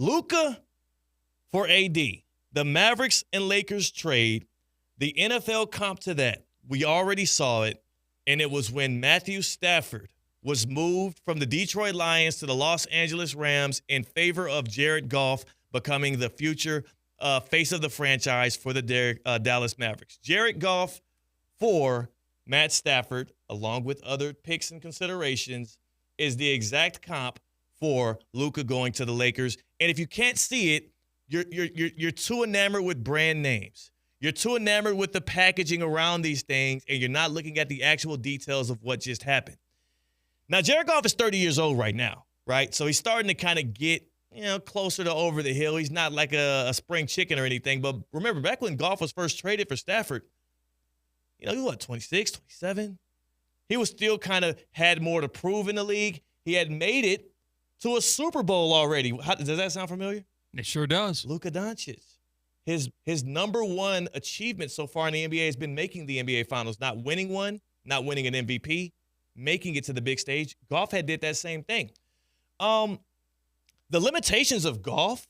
Luka for AD. The Mavericks and Lakers trade. The NFL comp to that, we already saw it, and it was when Matthew Stafford was moved from the Detroit Lions to the Los Angeles Rams in favor of Jared Goff becoming the future face of the franchise for the Dallas Mavericks. Jared Goff for Matt Stafford, along with other picks and considerations, is the exact comp for Luka going to the Lakers. And if you can't see it, you're too enamored with brand names. You're too enamored with the packaging around these things, and you're not looking at the actual details of what just happened. Now, Jared Goff is 30 years old right now, right? So he's starting to kind of get, closer to over the hill. He's not like a spring chicken or anything. But remember, back when Goff was first traded for Stafford, he was 26, 27? He was still kind of had more to prove in the league. He had made it to a Super Bowl already. Does that sound familiar? It sure does. Luka Doncic. His number one achievement so far in the NBA has been making the NBA Finals, not winning one, not winning an MVP, making it to the big stage. Goff had did that same thing. The limitations of Goff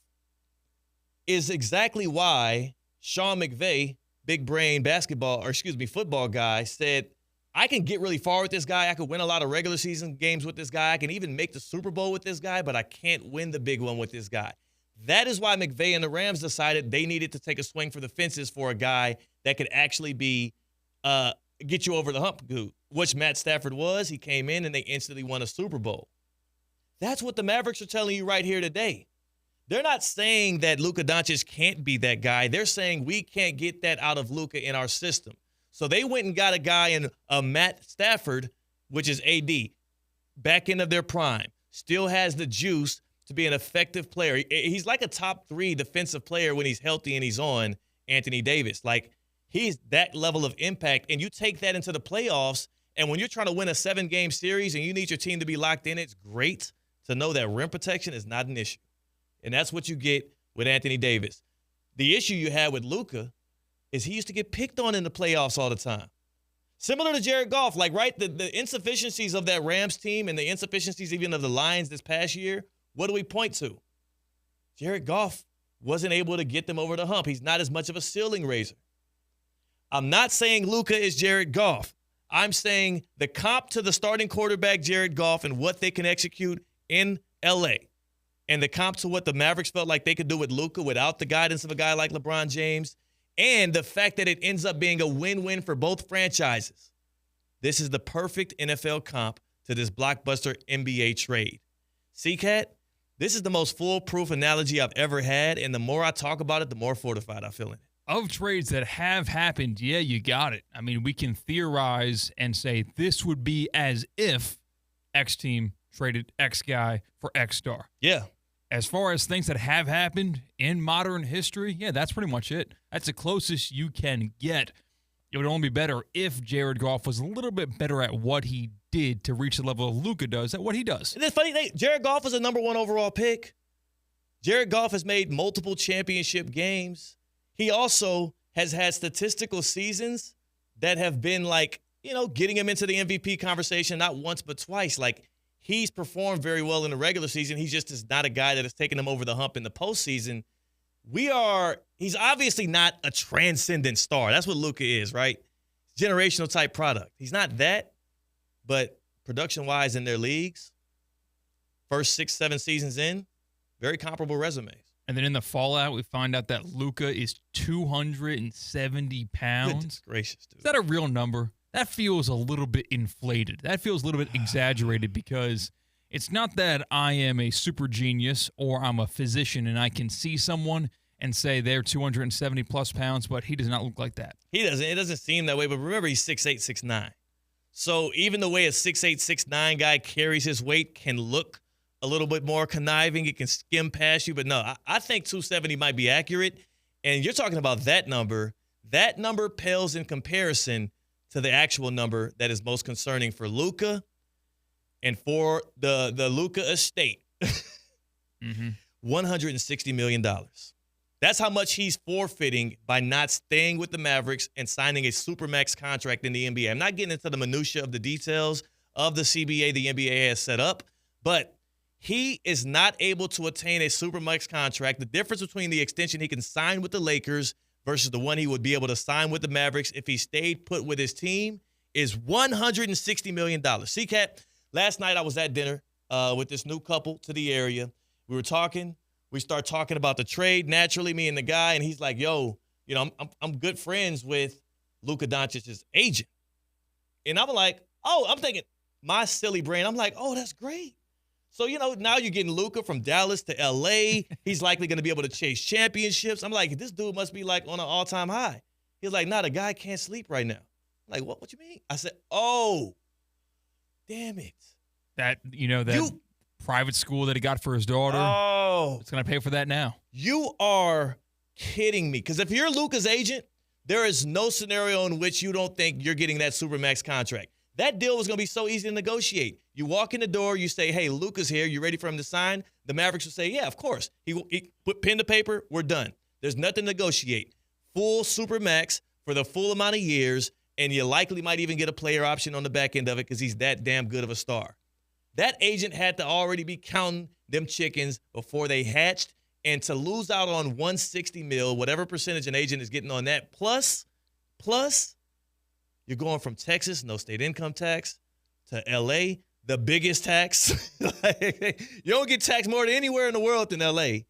is exactly why Sean McVay, big brain football guy, said, I can get really far with this guy. I could win a lot of regular season games with this guy. I can even make the Super Bowl with this guy, but I can't win the big one with this guy. That is why McVay and the Rams decided they needed to take a swing for the fences for a guy that could actually be get you over the hump, which Matt Stafford was. He came in and they instantly won a Super Bowl. That's what the Mavericks are telling you right here today. They're not saying that Luka Doncic can't be that guy. They're saying we can't get that out of Luka in our system. So they went and got a guy in Matt Stafford, which is AD, back end of their prime, still has the juice to be an effective player. He's like a top 3 defensive player when he's healthy and he's on Anthony Davis. Like, he's that level of impact, and you take that into the playoffs, and when you're trying to win a 7-game series and you need your team to be locked in, it's great to know that rim protection is not an issue. And that's what you get with Anthony Davis. The issue you had with Luka is he used to get picked on in the playoffs all the time. Similar to Jared Goff, the insufficiencies of that Rams team and the insufficiencies even of the Lions this past year, what do we point to? Jared Goff wasn't able to get them over the hump. He's not as much of a ceiling raiser. I'm not saying Luka is Jared Goff. I'm saying the comp to the starting quarterback, Jared Goff, and what they can execute in L.A., and the comp to what the Mavericks felt like they could do with Luka without the guidance of a guy like LeBron James, and the fact that it ends up being a win-win for both franchises. This is the perfect NFL comp to this blockbuster NBA trade. C-Cat, this is the most foolproof analogy I've ever had, and the more I talk about it, the more fortified I feel in it. Of trades that have happened, yeah, you got it. I mean, we can theorize and say this would be as if X team traded X guy for X star. Yeah. As far as things that have happened in modern history, yeah, that's pretty much it. That's the closest you can get. It would only be better if Jared Goff was a little bit better at what he did to reach the level of Luka does at what he does. And the funny thing, Jared Goff was a number 1 overall pick. Jared Goff has made multiple championship games. He also has had statistical seasons that have been getting him into the MVP conversation not once but twice. He's performed very well in the regular season. He just is not a guy that has taken him over the hump in the postseason. He's obviously not a transcendent star. That's what Luka is, right? Generational type product. He's not that, but production-wise in their leagues, first 6-7 seasons in, very comparable resumes. And then in the fallout, we find out that Luka is 270 pounds. Goodness gracious, dude. Is that a real number? That feels a little bit inflated. That feels a little bit exaggerated because it's not that I am a super genius or I'm a physician and I can see someone and say they're 270-plus pounds, but he does not look like that. He doesn't. It doesn't seem that way, but remember, he's 6'8", 6'9". So even the way a 6'8", 6'9" guy carries his weight can look a little bit more conniving. It can skim past you. But no, I think 270 might be accurate. And you're talking about that number. That number pales in comparison to the actual number that is most concerning for Luka and for the Luka estate. $160 million. That's how much he's forfeiting by not staying with the Mavericks and signing a supermax contract in the NBA. I'm not getting into the minutia of the details of the CBA the NBA has set up, but He is not able to attain a supermax contract. The difference between the extension he can sign with the Lakers versus the one he would be able to sign with the Mavericks if he stayed put with his team is $160 million. C-Cat, last night I was at dinner with this new couple to the area. We were talking. We start talking about the trade, naturally, me and the guy, and he's like, yo, you know, I'm good friends with Luka Doncic's agent. And I'm like, oh, I'm thinking, my silly brain, I'm like, oh, that's great. So, you know, now you're getting Luka from Dallas to L.A. He's likely going to be able to chase championships. I'm like, this dude must be like on an all-time high. He's like, nah, the guy can't sleep right now. I'm like, what you mean? I said, oh, damn it. That private school that he got for his daughter. Oh. It's going to pay for that now. You are kidding me. Because if you're Luka's agent, there is no scenario in which you don't think you're getting that supermax contract. That deal was going to be so easy to negotiate. You walk in the door, you say, hey, Luka's here. You ready for him to sign? The Mavericks will say, yeah, of course. He put pen to paper. We're done. There's nothing to negotiate. Full supermax for the full amount of years, and you likely might even get a player option on the back end of it because he's that damn good of a star. That agent had to already be counting them chickens before they hatched, and to lose out on $160 million, whatever percentage an agent is getting on that, plus you're going from Texas, no state income tax, to L.A., the biggest tax. You don't get taxed more than anywhere in the world than L.A.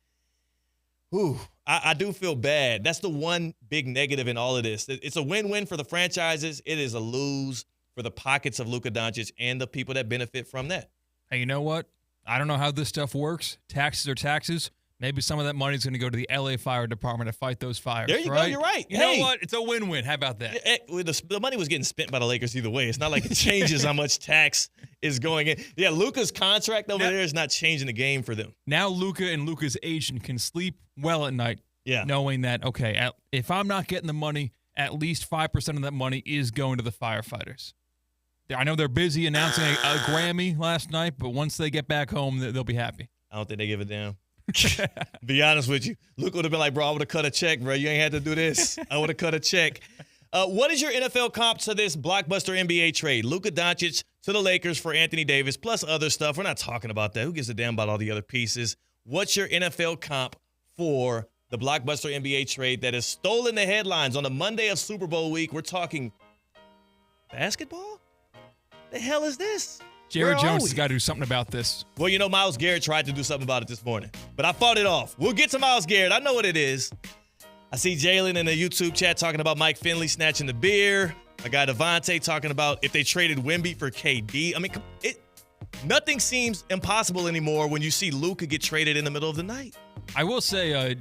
Whew, I do feel bad. That's the one big negative in all of this. It's a win-win for the franchises. It is a lose for the pockets of Luka Doncic and the people that benefit from that. Hey, you know what? I don't know how this stuff works. Taxes are taxes. Maybe some of that money is going to go to the L.A. Fire Department to fight those fires. There you go. You're right. You know what? It's a win-win. How about that? The money was getting spent by the Lakers either way. It's not like it changes how much tax is going in. Yeah, Luka's contract over there is not changing the game for them. Now Luka and Luka's agent can sleep well at night, knowing that, okay, if I'm not getting the money, at least 5% of that money is going to the firefighters. I know they're busy announcing a Grammy last night, but once they get back home, they'll be happy. I don't think they give a damn. Be honest with you. Luka would have been like, bro, I would have cut a check, bro. You ain't had to do this. I would have cut a check. What is your NFL comp to this blockbuster NBA trade? Luka Doncic to the Lakers for Anthony Davis, plus other stuff. We're not talking about that. Who gives a damn about all the other pieces? What's your NFL comp for the blockbuster NBA trade that has stolen the headlines on the Monday of Super Bowl week? We're talking basketball? The hell is this? Jerry Jones has got to do something about this. Well, you know, Myles Garrett tried to do something about it this morning, but I fought it off. We'll get to Myles Garrett. I know what it is. I see Jalen in the YouTube chat talking about Mike Finley snatching the beer. My guy Devontae talking about if they traded Wemby for KD. I mean, nothing seems impossible anymore when you see Luka get traded in the middle of the night. I will say